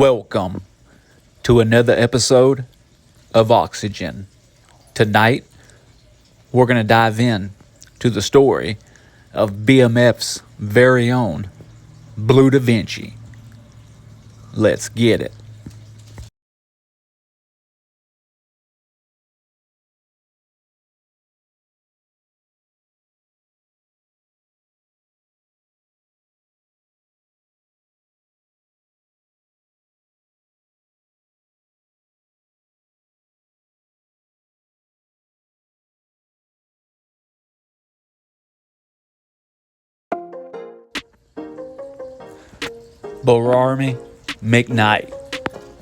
Welcome to another episode of Oxygen. Tonight, we're going to dive in to the story of BMF's very own Blue Divinci. Let's get it. Bararmi McKnight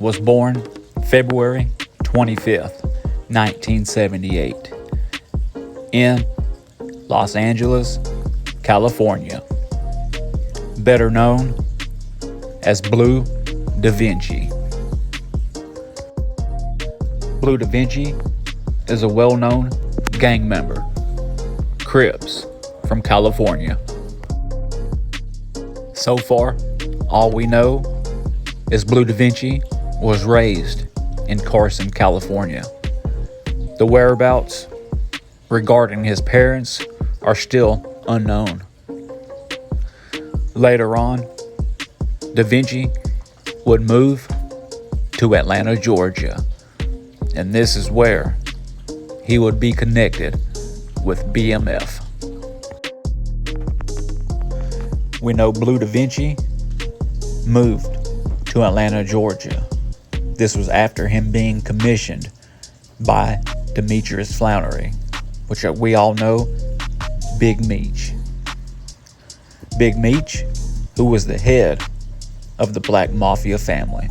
was born February 25th, 1978, in Los Angeles, California, better known as Blue Divinci. Blue Divinci is a well-known gang member, Crips, from California. So far, all we know is Blue Divinci was raised in Carson, California. The whereabouts regarding his parents are still unknown. Later on, Divinci would move to Atlanta, Georgia, and this is where he would be connected with BMF. We know Blue Divinci moved to Atlanta, Georgia. This was after him being commissioned by Demetrius Flannery, which we all know, Big Meech. Big Meech, who was the head of the Black Mafia family.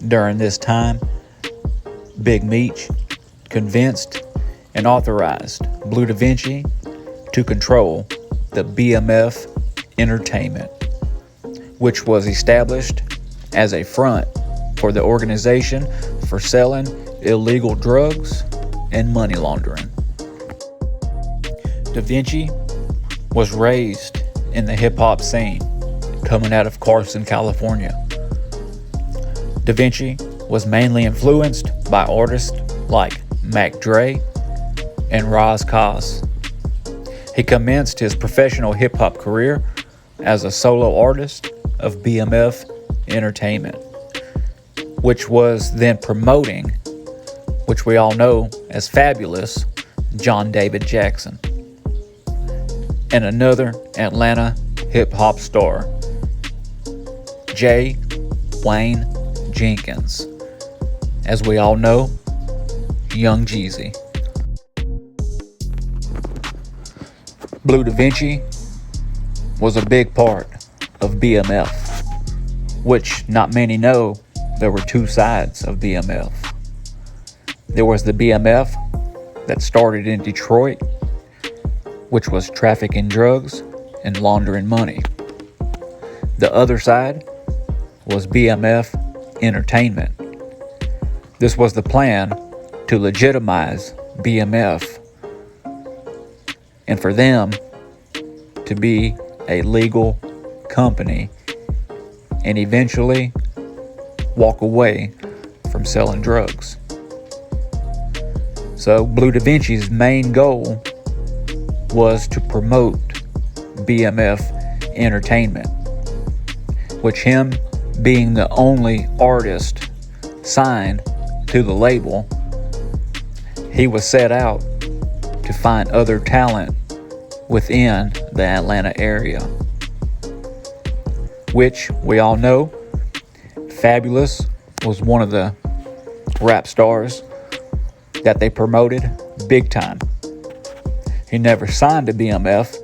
During this time, Big Meech convinced and authorized Blue Divinci to control the BMF Entertainment, which was established as a front for the organization for selling illegal drugs and money laundering. Divinci was raised in the hip-hop scene coming out of Carson, California. Divinci was mainly influenced by artists like Mac Dre and Raz Kass. He commenced his professional hip-hop career as a solo artist of BMF Entertainment, which was then promoting, which we all know as Fabulous, John David Jackson, and another Atlanta hip-hop star, J. Wayne Jenkins, as we all know, Young Jeezy. Blue Divinci was a big part of BMF, which not many know there were two sides of BMF. There was the BMF that started in Detroit, which was trafficking drugs and laundering money. The other side was BMF Entertainment. This was the plan to legitimize BMF and for them to be a legal company and eventually walk away from selling drugs. So Blue Divinci's main goal was to promote BMF Entertainment, which him being the only artist signed to the label, he was set out to find other talent within the Atlanta area, which we all know Fabulous was one of the rap stars that they promoted big time. He never signed to BMF,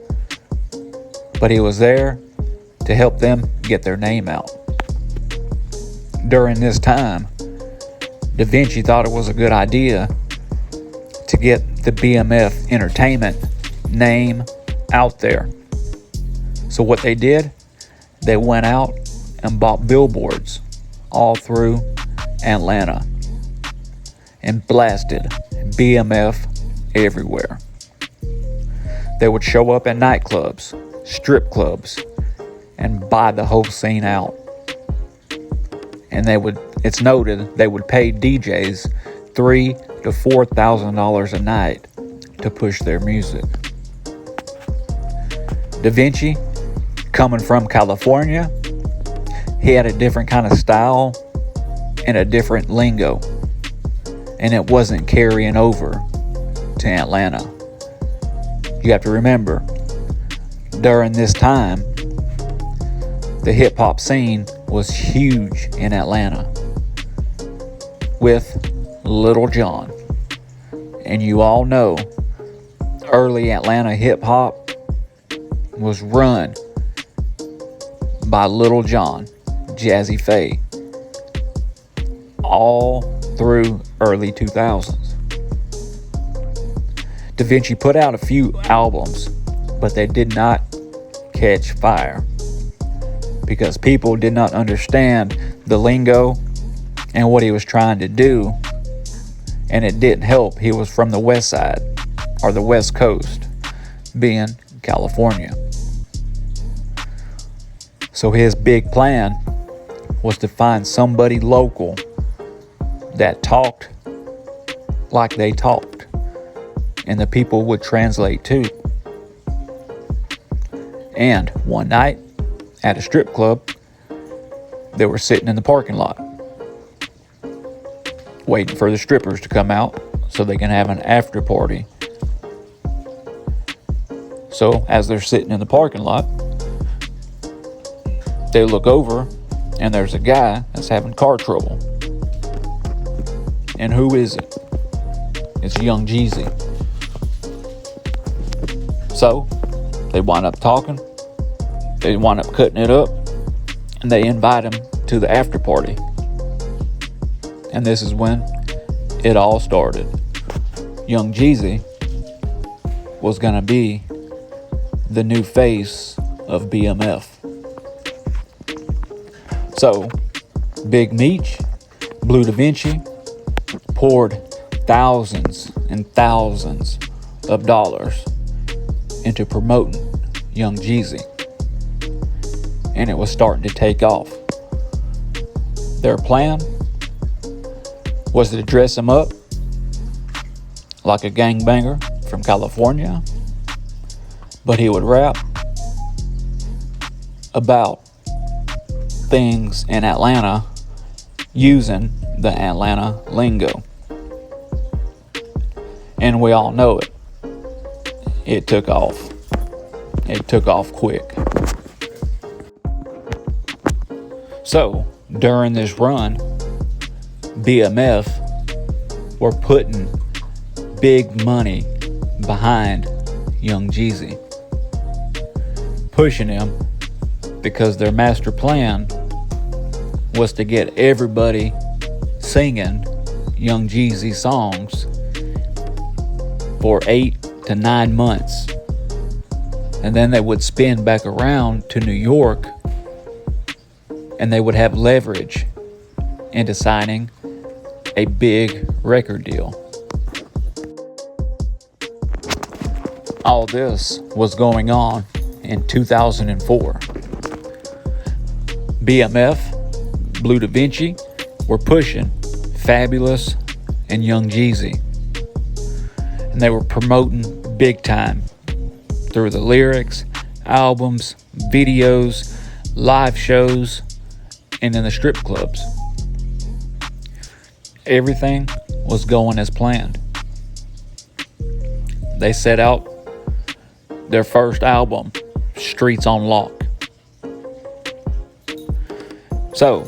but he was there to help them get their name out. During this time, Divinci thought it was a good idea to get the BMF Entertainment name out there. So what they did, they went out and bought billboards all through Atlanta and blasted BMF everywhere. They would show up at nightclubs, strip clubs, and buy the whole scene out. and it's noted they would pay DJs $3,000 to $4,000 a night to push their music. Divinci, coming from California, he had a different kind of style and a different lingo, and it wasn't carrying over to Atlanta. You have to remember, during this time, the hip-hop scene was huge in Atlanta with Little John. And you all know early Atlanta hip-hop was run by Little John, Jazzy Faye, all through early 2000s. Divinci put out a few albums, but they did not catch fire because people did not understand the lingo and what he was trying to do, and it didn't help. He was from the west side, or the west coast, being California. So his big plan was to find somebody local that talked like they talked, and the people would translate too. And one night at a strip club, they were sitting in the parking lot waiting for the strippers to come out so they can have an after party. So as they're sitting in the parking lot, they look over and there's a guy that's having car trouble. And who is it? It's Young Jeezy. So they wind up talking, they wind up cutting it up, and they invite him to the after party. And this is when it all started. Young Jeezy was gonna be the new face of BMF. So Big Meech, Blue Divinci poured thousands and thousands of dollars into promoting Young Jeezy, and it was starting to take off. Their plan was to dress him up like a gangbanger from California, but he would rap about things in Atlanta using the Atlanta lingo. And we all know it. It took off. It took off quick. So, during this run, BMF were putting big money behind Young Jeezy, pushing him because their master plan was to get everybody singing Young Jeezy songs for 8 to 9 months. And then they would spin back around to New York and they would have leverage into signing a big record deal. All this was going on in 2004. BMF, Blue Divinci were pushing Fabulous and Young Jeezy. And they were promoting big time through the lyrics, albums, videos, live shows, and in the strip clubs. Everything was going as planned. They set out their first album, Streets on Lock. So,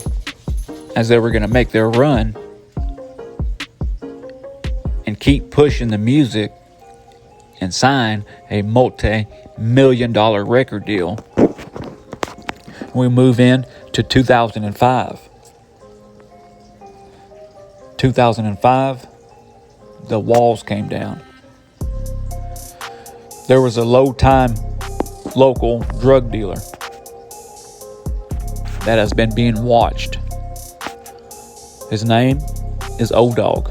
as they were going to make their run and keep pushing the music and sign a multi-million-dollar record deal, we move in to 2005. 2005, the walls came down. There was a low-time local drug dealer that has been being watched. His name is O-Dog.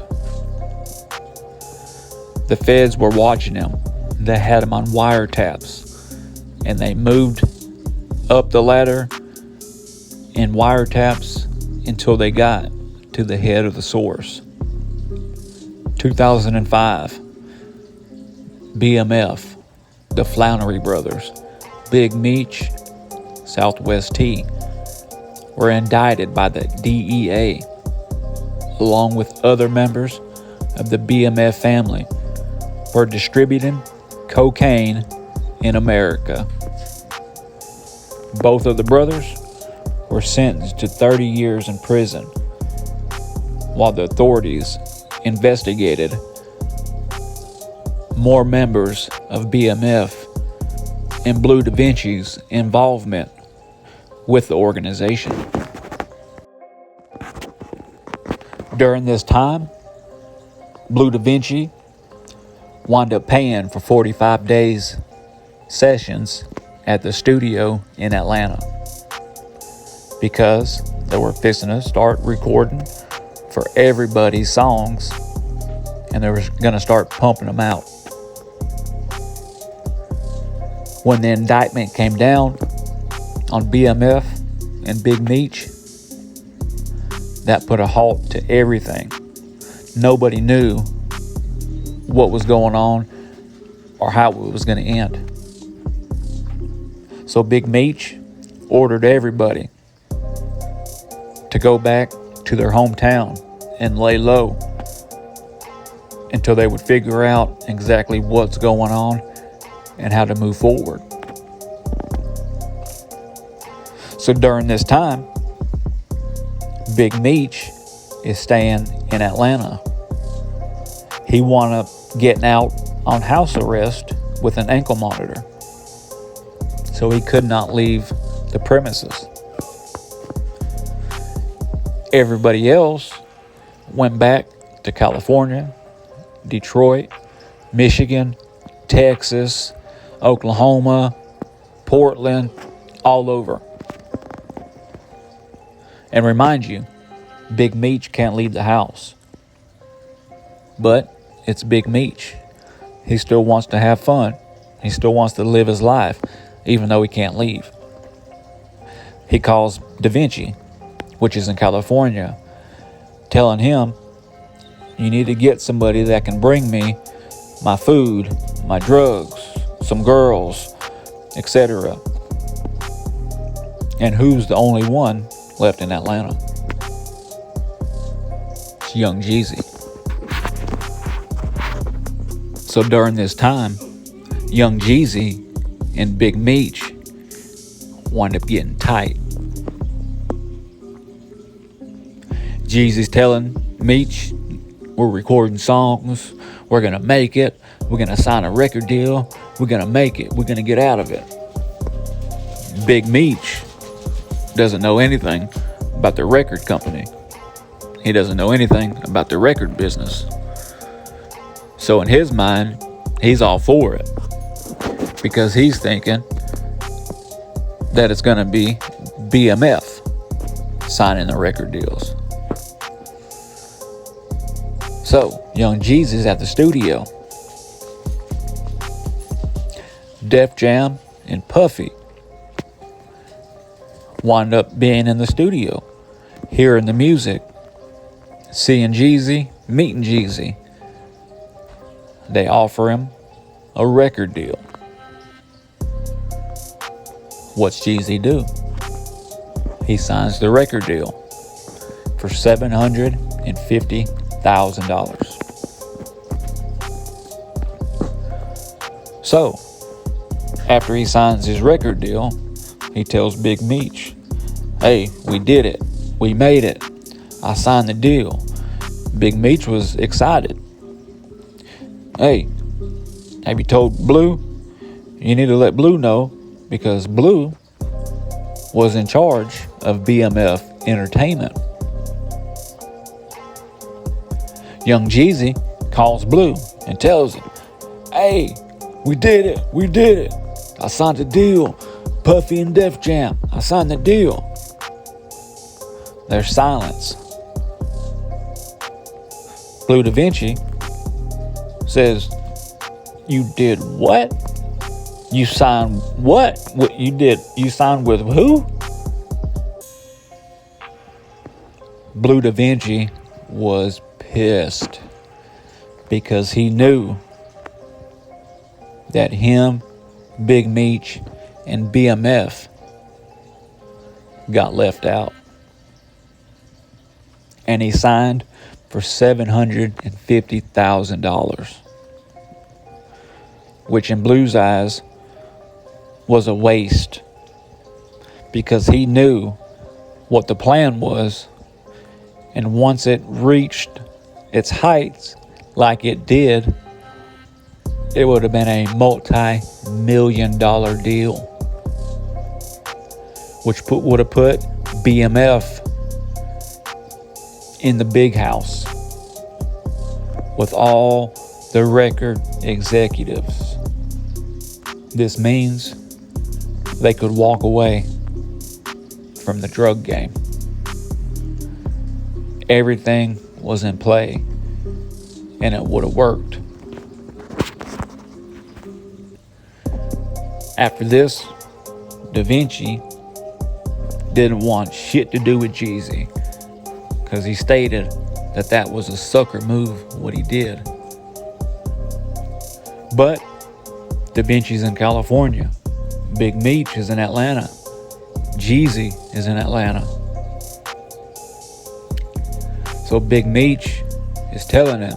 The feds were watching him. They had him on wiretaps, and they moved up the ladder in wiretaps until they got to the head of the source. 2005, BMF, the Flannery brothers, Big Meech, Southwest T, were indicted by the DEA, along with other members of the BMF family, for distributing cocaine in America. Both of the brothers were sentenced to 30 years in prison, while the authorities investigated more members of BMF and Blue Divinci's involvement with the organization. During this time, Blue Divinci wound up paying for 45 days sessions at the studio in Atlanta, because they were fixing to start recording for everybody's songs, and they were going to start pumping them out. When the indictment came down on BMF and Big Meech, that put a halt to everything. Nobody knew what was going on or how it was going to end. So Big Meech ordered everybody to go back to their hometown and lay low until they would figure out exactly what's going on and how to move forward. So during this time, Big Meech is staying in Atlanta. He wound up getting out on house arrest with an ankle monitor, so he could not leave the premises. Everybody else went back to California, Detroit, Michigan, Texas, Oklahoma, Portland, all over. And remind you, Big Meech can't leave the house. But it's Big Meech. He still wants to have fun. He still wants to live his life, even though he can't leave. He calls Divinci, which is in California, telling him, you need to get somebody that can bring me my food, my drugs, some girls, etc. And who's the only one left in Atlanta? It's Young Jeezy. So during this time, Young Jeezy and Big Meech wind up getting tight. Jeezy's telling Meech, we're recording songs, we're gonna make it, we're gonna sign a record deal, we're gonna make it, we're gonna get out of it. Big Meech doesn't know anything about the record company. He doesn't know anything about the record business. So in his mind, he's all for it, because he's thinking that it's going to be BMF signing the record deals. So Young Jeezy's at the studio. Def Jam and Puffy wind up being in the studio, hearing the music, seeing Jeezy, meeting Jeezy. They offer him a record deal. What's Jeezy do? He signs the record deal for $750,000. So, after he signs his record deal, he tells Big Meech, hey, we did it. We made it. I signed the deal. Big Meech was excited. Hey, have you told Blue? You need to let Blue know, because Blue was in charge of BMF Entertainment. Young Jeezy calls Blue and tells him, hey, we did it. We did it. I signed the deal. Puffy and Def Jam, I signed the deal. There's silence. Blue Divinci says, you did what? You signed what? What you did? You signed with who? Blue Divinci was pissed because he knew that him, Big Meech, and BMF got left out. And he signed for $750,000, which in Blue's eyes was a waste because he knew what the plan was, and once it reached its heights like it did, it would have been a multi-million-dollar deal, which would have put BMF in the big house with all the record executives. This means they could walk away from the drug game. Everything was in play, and it would have worked. After this, Divinci didn't want shit to do with Jeezy because he stated that was a sucker move, what he did. But Divinci's in California. Big Meech is in Atlanta. Jeezy is in Atlanta. So Big Meech is telling him,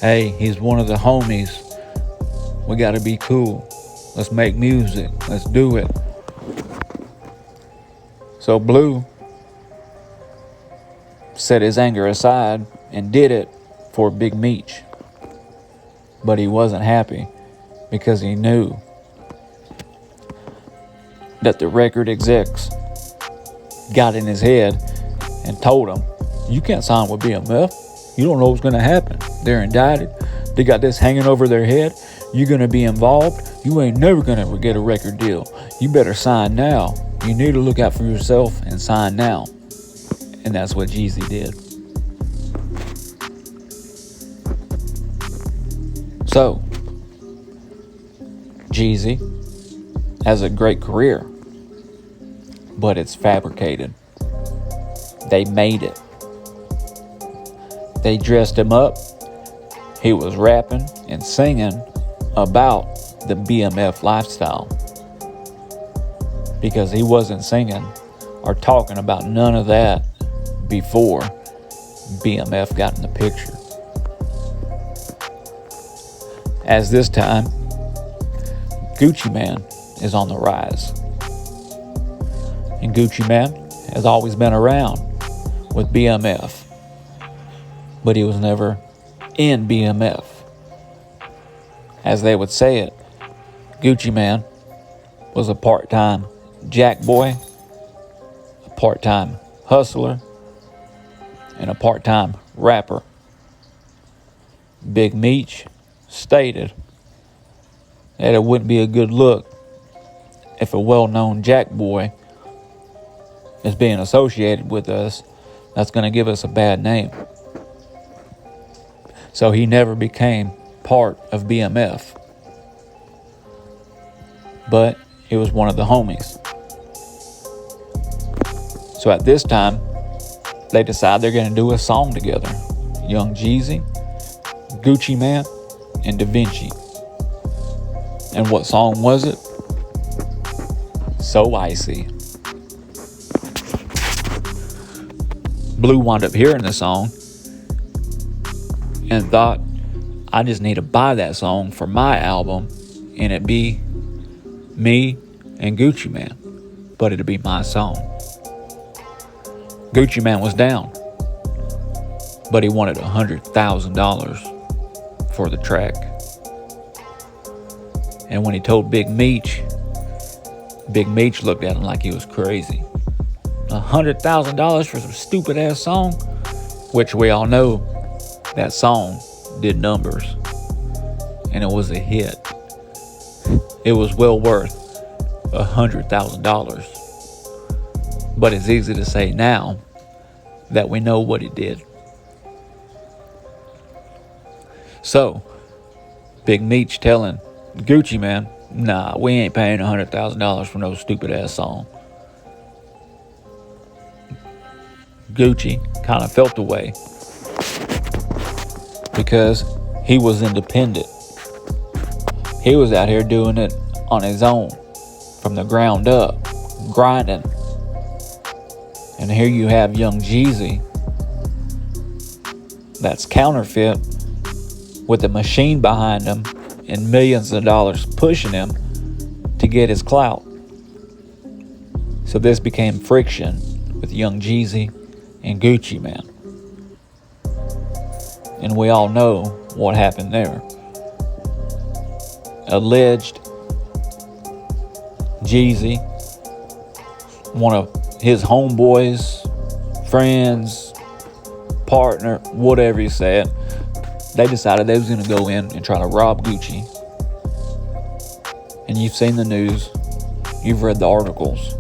hey, he's one of the homies. We gotta be cool. Let's make music. Let's do it. So Blue set his anger aside and did it for Big Meech. But he wasn't happy because he knew that the record execs got in his head and told him, you can't sign with BMF. You don't know what's going to happen. They're indicted. They got this hanging over their head. You're going to be involved. You ain't never going to get a record deal. You better sign now. You need to look out for yourself and sign now. And that's what Jeezy did. So, Jeezy has a great career, but it's fabricated. They made it. They dressed him up. He was rapping and singing about the BMF lifestyle because he wasn't singing or talking about none of that before BMF got in the picture. As this time, Gucci Mane is on the rise. And Gucci Mane has always been around with BMF, but he was never in BMF. As they would say it, Gucci Mane was a part-time jack boy, a part-time hustler, and a part-time rapper. Big Meech stated that it wouldn't be a good look if a well-known jack boy is being associated with us. That's going to give us a bad name. So he never became part of BMF. But he was one of the homies. So at this time, they decide they're going to do a song together. Young Jeezy, Gucci Mane, and Divinci. And what song was it? So Icy. Blue wound up hearing the song and thought, I just need to buy that song for my album and it be me and Gucci Mane, but it'd be my song. Gucci Mane was down, but he wanted $100,000 for the track. And when he told Big Meech looked at him like he was crazy. $100,000 for some stupid ass song, which we all know that song did numbers, and it was a hit. It was well worth $100,000. But it's easy to say now that we know what it did. So, Big Meech telling Gucci Mane, nah, we ain't paying $100,000 for no stupid ass song. Gucci kind of felt the way because he was independent. He was out here doing it on his own, from the ground up, grinding. And here you have young Jeezy, that's counterfeit, with a machine behind him and millions of dollars pushing him to get his clout. So this became friction with young Jeezy and Gucci Mane. And we all know what happened there. Alleged Jeezy, one of his homeboys, friends, partner, whatever you said, they decided they was going to go in and try to rob Gucci. And you've seen the news, you've read the articles.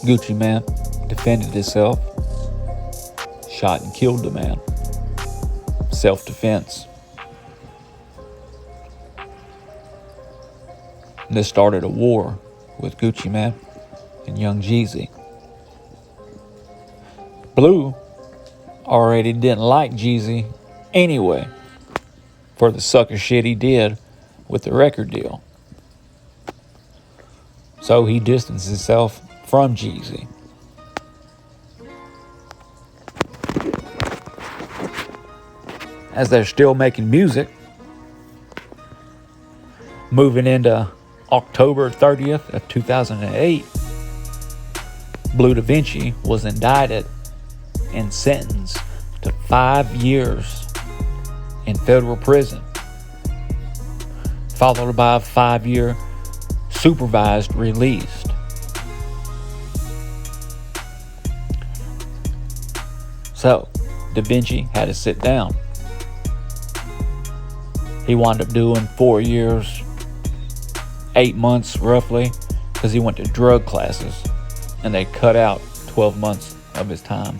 Gucci Mane defended himself, shot and killed the man. Self-defense. This started a war with Gucci Mane and young Jeezy. Blue already didn't like Jeezy anyway for the sucker shit he did with the record deal. So he distanced himself from Jeezy. As they're still making music, moving into October 30th of 2008, Blue Divinci was indicted and sentenced to 5 years in federal prison, followed by a 5-year supervised release. So, Divinci had to sit down. He wound up doing 4 years, 8 months roughly, because he went to drug classes and they cut out 12 months of his time.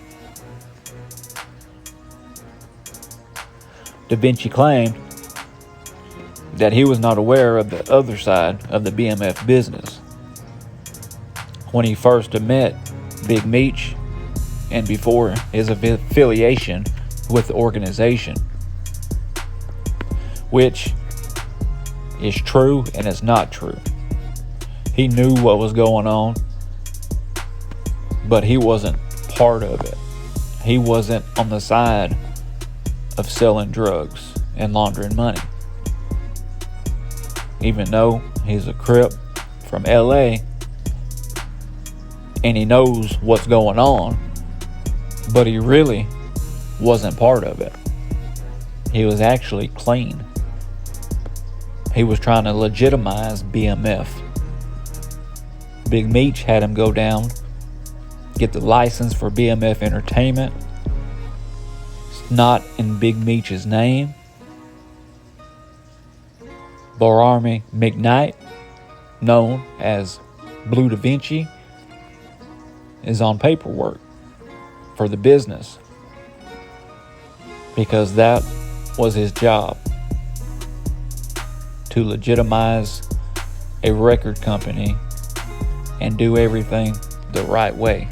Divinci claimed that he was not aware of the other side of the BMF business when he first met Big Meech and before his affiliation with the organization, which is true and is not true. He knew what was going on, but he wasn't part of it. He wasn't on the side of selling drugs and laundering money. Even though he's a Crip from LA and he knows what's going on, but he really wasn't part of it. He was actually clean. He was trying to legitimize BMF. Big Meech had him go down, get the license for BMF Entertainment. It's not in Big Meech's name. Bararmi McKnight, known as Blue Divinci, is on paperwork for the business because that was his job, to legitimize a record company and do everything the right way.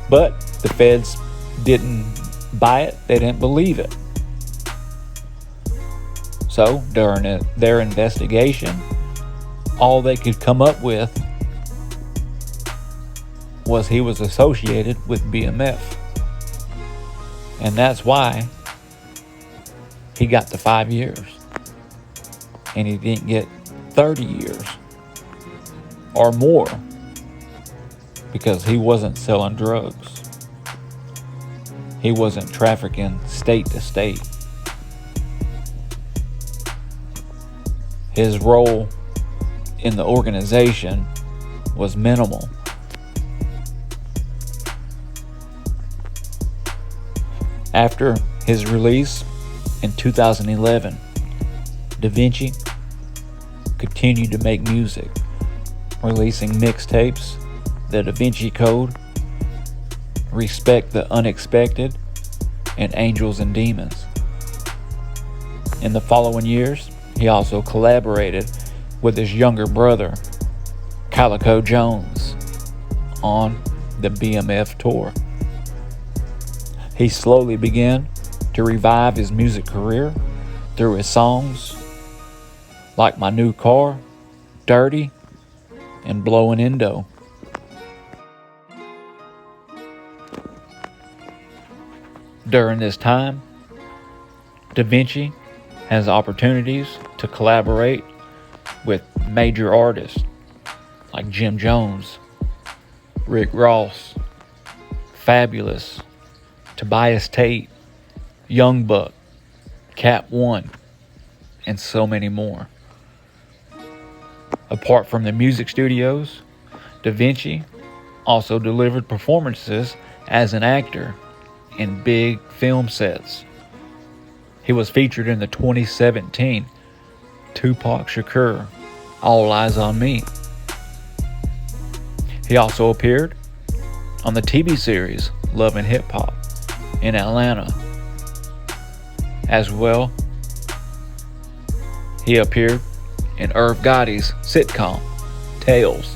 But the feds didn't buy it, they didn't believe it. So during their investigation, all they could come up with was he was associated with BMF. And that's why he got the 5 years. And he didn't get 30 years or more because he wasn't selling drugs. He wasn't trafficking state to state. His role in the organization was minimal. After his release in 2011, Divinci continued to make music, releasing mixtapes, The Divinci Code, Respect the Unexpected, and Angels and Demons. In the following years, he also collaborated with his younger brother, Calico Jones on the BMF tour. He slowly began to revive his music career through his songs like My New Car, Dirty, and Blowin' Indo. During this time, Divinci has opportunities to collaborate with major artists like Jim Jones, Rick Ross, Fabulous, Tobias Tate, Young Buck, Cap One, and so many more. Apart from the music studios, Divinci also delivered performances as an actor in big film sets. He was featured in the 2017 Tupac Shakur All Eyes on Me. He also appeared on the TV series Love and Hip Hop in Atlanta. As well, he appeared in Irv Gotti's sitcom Tales.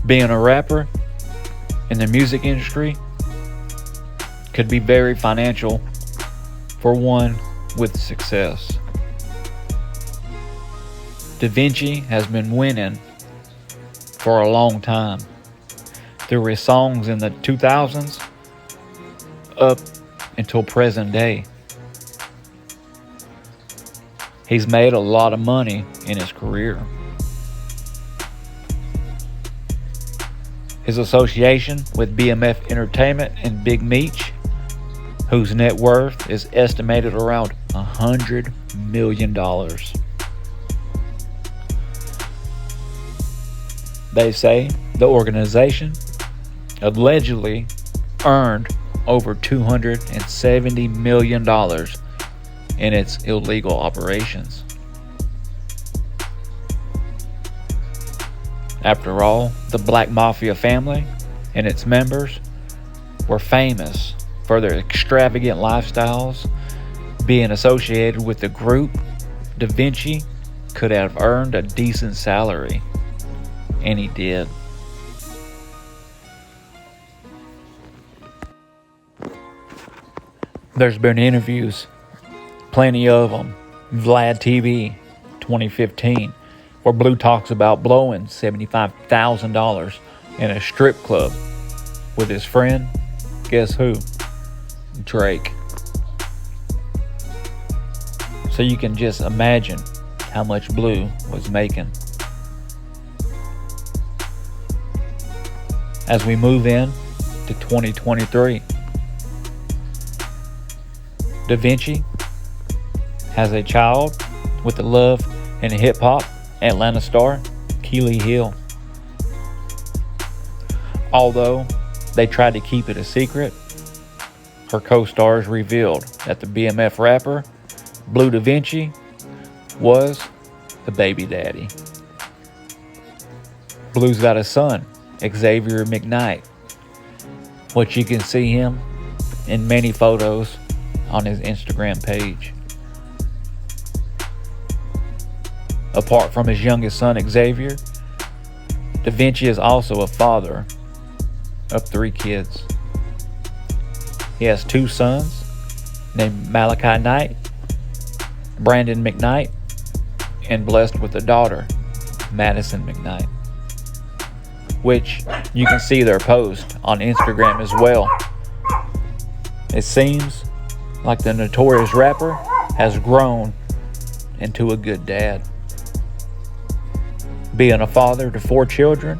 Being a rapper in the music industry could be very financial for one with success. Divinci has been winning for a long time through his songs in the 2000s up until present day. He's made a lot of money in his career. His association with BMF Entertainment and Big Meech, whose net worth is estimated around $100 million. They say the organization allegedly earned over $270 million in its illegal operations. After all, the Black Mafia family and its members were famous for their extravagant lifestyles. Being associated with the group, Divinci could have earned a decent salary, and he did. There's been interviews, plenty of them. Vlad TV 2015, where Blue talks about blowing $75,000 in a strip club with his friend, guess who? Drake. So you can just imagine how much Blue was making. As we move in to 2023, Divinci has a child with the Love and Hip Hop Atlanta star, Keely Hill. Although they tried to keep it a secret, her co-stars revealed that the BMF rapper, Blue Divinci, was the baby daddy. Blue's got a son, Xavier McKnight, which you can see him in many photos on his Instagram page. Apart from his youngest son, Xavier, Divinci is also a father of 3 kids. He has 2 sons named Malachi Knight, Brandon McKnight, and blessed with a daughter, Madison McKnight, which you can see their post on Instagram as well. It seems like the notorious rapper has grown into a good dad. Being a father to 4 children,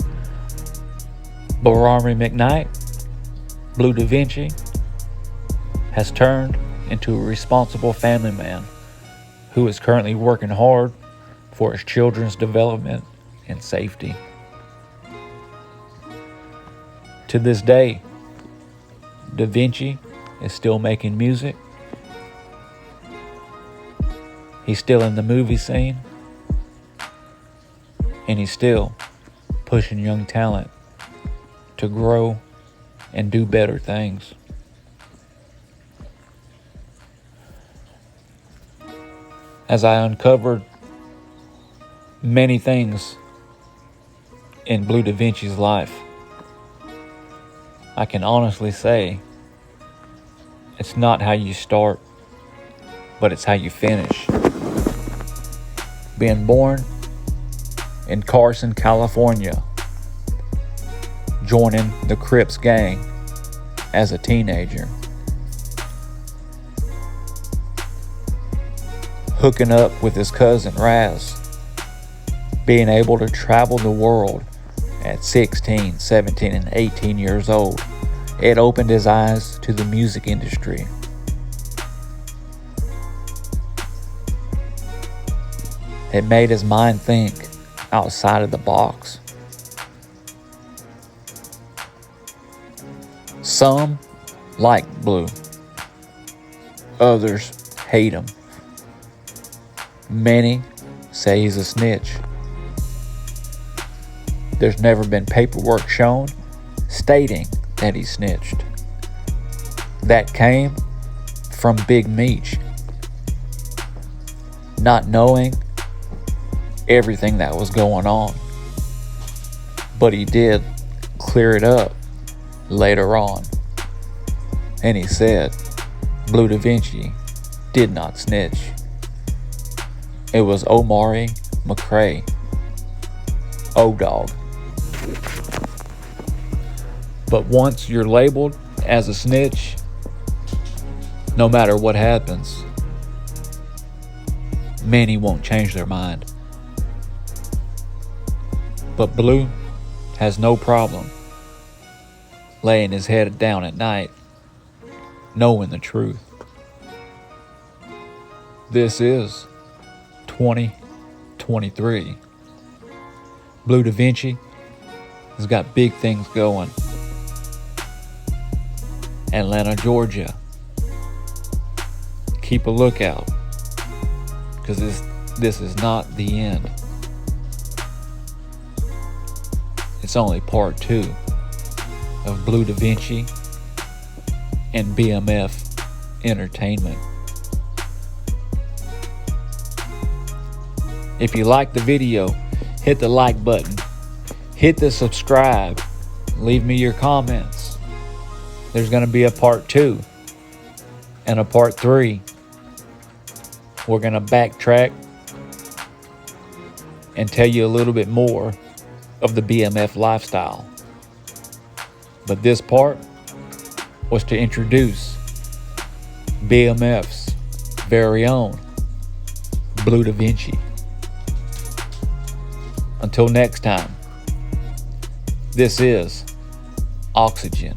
Barami McKnight, Blue Divinci, has turned into a responsible family man who is currently working hard for his children's development and safety. To this day, Divinci is still making music. He's still in the movie scene. And he's still pushing young talent to grow and do better things. As I uncovered many things in Blue Divinci's life, I can honestly say it's not how you start, but it's how you finish. Being born in Carson, California, joining the Crips gang as a teenager, hooking up with his cousin Raz, being able to travel the world at 16, 17, and 18 years old. It opened his eyes to the music industry. It made his mind think outside of the box. Some like Blue. Others hate him. Many say he's a snitch. There's never been paperwork shown stating that he snitched. That came from Big Meech not knowing everything that was going on. But he did clear it up later on. And he said Blue Divinci did not snitch. It was Omari McCrae, O-Dog. But once you're labeled as a snitch, no matter what happens, many won't change their mind. But Blue has no problem laying his head down at night, knowing the truth. This is 2023. Blue Divinci has got big things going. Atlanta, Georgia. Keep a lookout, because this is not the end. It's only part 2 of Blue Divinci and BMF Entertainment. If you like the video, hit the like button, hit the subscribe, leave me your comments. There's going to be a part 2 and a part 3. We're going to backtrack and tell you a little bit more of the BMF lifestyle. But this part was to introduce BMF's very own Blue Divinci. Until next time, this is Oxygen.